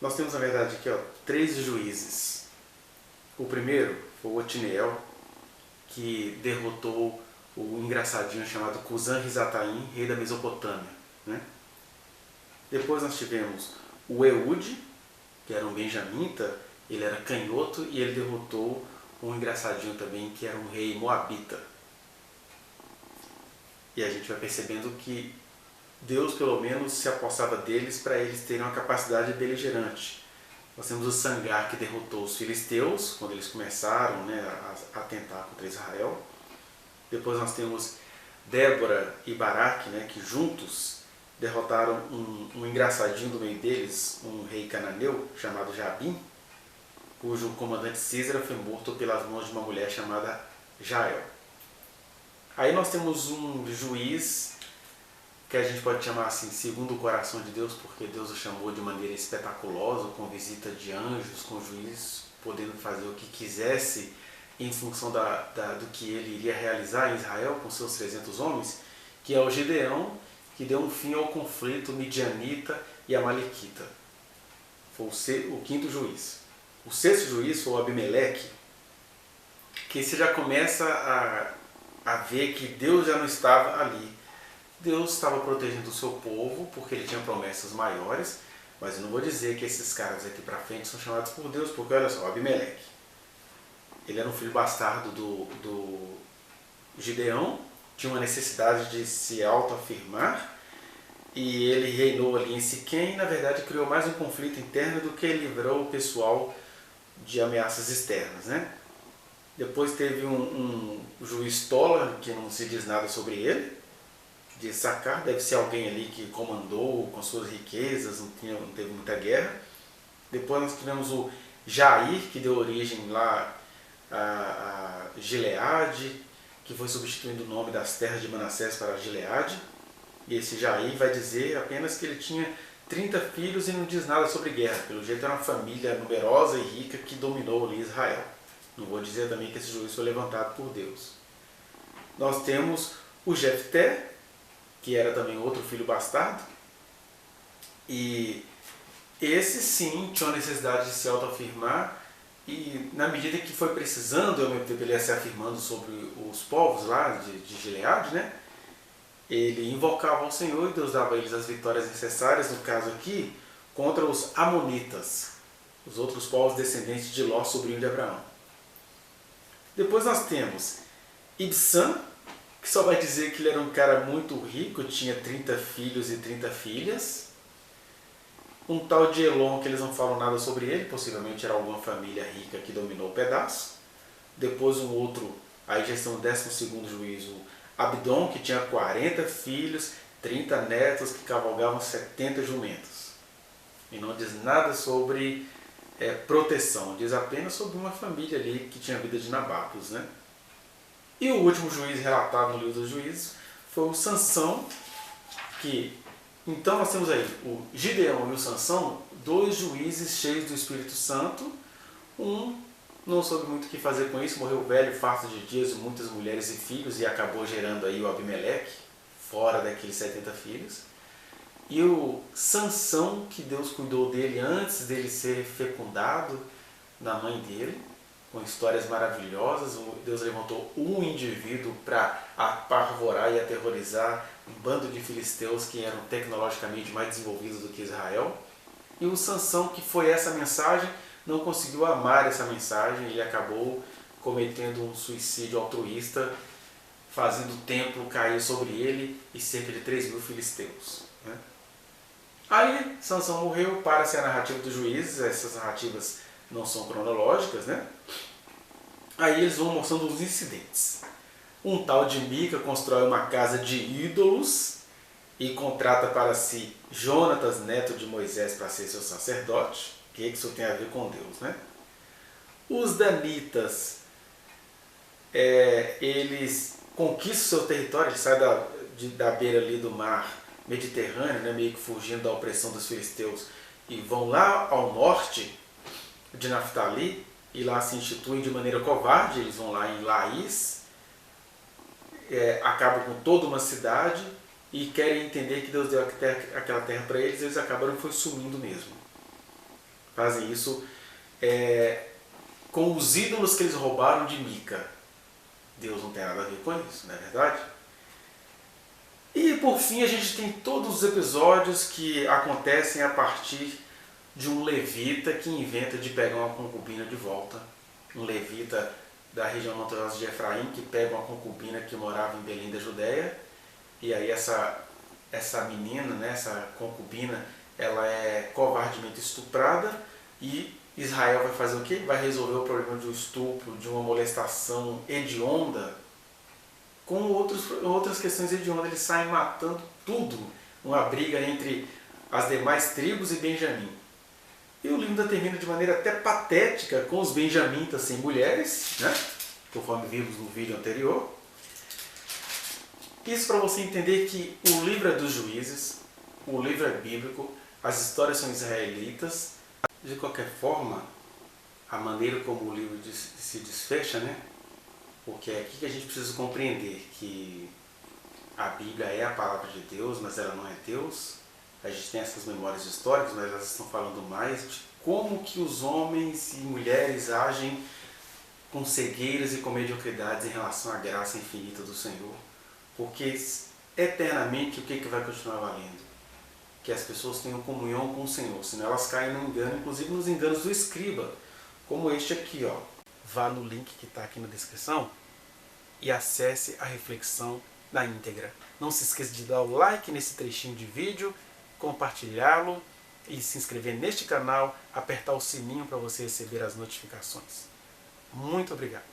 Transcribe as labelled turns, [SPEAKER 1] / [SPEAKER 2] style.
[SPEAKER 1] Nós temos, na verdade, aqui três juízes. O primeiro foi o Otiniel, que derrotou o engraçadinho chamado Cusã-Risataim, rei da Mesopotâmia. Né? Depois nós tivemos o Eude, que era um benjamita, ele era canhoto e ele derrotou um engraçadinho também, que era um rei moabita. E a gente vai percebendo que Deus, pelo menos, se apossava deles para eles terem uma capacidade beligerante. Nós temos o Sangar, que derrotou os filisteus, quando eles começaram, né, a atentar contra Israel. Depois nós temos Débora e Baraque, né, que juntos derrotaram um engraçadinho do meio deles, um rei cananeu chamado Jabim, cujo comandante Císara foi morto pelas mãos de uma mulher chamada Jael. Aí nós temos um juiz que a gente pode chamar assim, segundo o coração de Deus, porque Deus o chamou de maneira espetaculosa, com visita de anjos, com juízes podendo fazer o que quisesse em função do que ele iria realizar em Israel com seus 300 homens, que é o Gideão, que deu um fim ao conflito midianita e amalequita. Foi o quinto juiz. O sexto juiz foi o Abimeleque, que você já começa a ver que Deus já não estava ali. Deus estava protegendo o seu povo, porque ele tinha promessas maiores, mas eu não vou dizer que esses caras aqui para frente são chamados por Deus, porque olha só, Abimeleque, ele era um filho bastardo do Gideão, tinha uma necessidade de se autoafirmar, e ele reinou ali em Siquém, e na verdade criou mais um conflito interno do que livrou o pessoal de ameaças externas, né? Depois teve um juiz tola, que não se diz nada sobre ele, de Sacar, deve ser alguém ali que comandou com suas riquezas, não teve muita guerra. Depois nós tivemos o Jair, que deu origem lá a Gileade, que foi substituindo o nome das terras de Manassés para Gileade. E esse Jair vai dizer apenas que ele tinha 30 filhos e não diz nada sobre guerra. Pelo jeito era uma família numerosa e rica que dominou ali Israel. Não vou dizer também que esse juiz foi levantado por Deus. Nós temos o Jefté, que era também outro filho bastardo. E esse sim tinha a necessidade de se autoafirmar. E na medida que foi precisando, ao mesmo tempo ele ia se afirmando sobre os povos lá de Gileade, né? Ele invocava ao Senhor e Deus dava a eles as vitórias necessárias, no caso aqui, contra os Amonitas, os outros povos descendentes de Ló, sobrinho de Abraão. Depois nós temos Ibsã, que só vai dizer que ele era um cara muito rico, tinha 30 filhos e 30 filhas. Um tal de Elon, que eles não falam nada sobre ele, possivelmente era alguma família rica que dominou o pedaço. Depois um outro, aí já estão no 12º juízo, Abdon, que tinha 40 filhos, 30 netos, que cavalgavam 70 jumentos. E não diz nada sobre proteção, diz apenas sobre uma família ali que tinha a vida de nabatos, né? E o último juiz relatado no livro dos juízes foi o Sansão, que então nós temos aí o Gideão e o Sansão, dois juízes cheios do Espírito Santo. Um não soube muito o que fazer com isso, morreu velho, farto de dias, muitas mulheres e filhos, e acabou gerando aí o Abimeleque, fora daqueles 70 filhos. E o Sansão, que Deus cuidou dele antes dele ser fecundado na mãe dele, com histórias maravilhosas. Deus levantou um indivíduo para apavorar e aterrorizar um bando de filisteus que eram tecnologicamente mais desenvolvidos do que Israel. E o Sansão, que foi essa mensagem, não conseguiu amar essa mensagem, ele acabou cometendo um suicídio altruísta, fazendo o templo cair sobre ele e cerca de 3.000 filisteus. Né? Aí Sansão morreu, para-se a narrativa dos juízes, essas narrativas não são cronológicas, né? Aí eles vão mostrando os incidentes. Um tal de Mica constrói uma casa de ídolos e contrata para si Jonatas, neto de Moisés, para ser seu sacerdote. O que isso tem a ver com Deus, né? Os danitas, eles conquistam seu território, eles saem da beira ali do mar Mediterrâneo, né, meio que fugindo da opressão dos filisteus, e vão lá ao norte de Naftali, e lá se instituem de maneira covarde. Eles vão lá em Laís, acabam com toda uma cidade e querem entender que Deus deu aquela terra para eles, e eles acabaram foi sumindo mesmo. fazem isso com os ídolos que eles roubaram de Mica. Deus não tem nada a ver com isso, não é verdade? E por fim a gente tem todos os episódios que acontecem a partir de um levita que inventa de pegar uma concubina de volta. Um levita da região montanhosa de Efraim que pega uma concubina que morava em Belém da Judéia. E aí essa menina, né, essa concubina, ela é covardemente estuprada e Israel vai fazer o quê? Vai resolver o problema de um estupro, de uma molestação hedionda com outras questões hediondas. Eles saem matando tudo. Uma briga entre as demais tribos e Benjamim. E o livro termina de maneira até patética com os benjamitas sem mulheres, né? Conforme vimos no vídeo anterior. Isso para você entender que o livro é dos juízes, o livro é bíblico, as histórias são israelitas. De qualquer forma, a maneira como o livro se desfecha, né? Porque é aqui que a gente precisa compreender que a Bíblia é a palavra de Deus, mas ela não é Deus. A gente tem essas memórias históricas, mas elas estão falando mais de como que os homens e mulheres agem com cegueiras e com mediocridades em relação à graça infinita do Senhor. Porque eternamente o que vai continuar valendo? Que as pessoas tenham comunhão com o Senhor, senão elas caem no engano, inclusive nos enganos do escriba, como este aqui, ó. Vá no link que está aqui na descrição e acesse a reflexão na íntegra. Não se esqueça de dar o like nesse trechinho de vídeo, compartilhá-lo e se inscrever neste canal, apertar o sininho para você receber as notificações. Muito obrigado!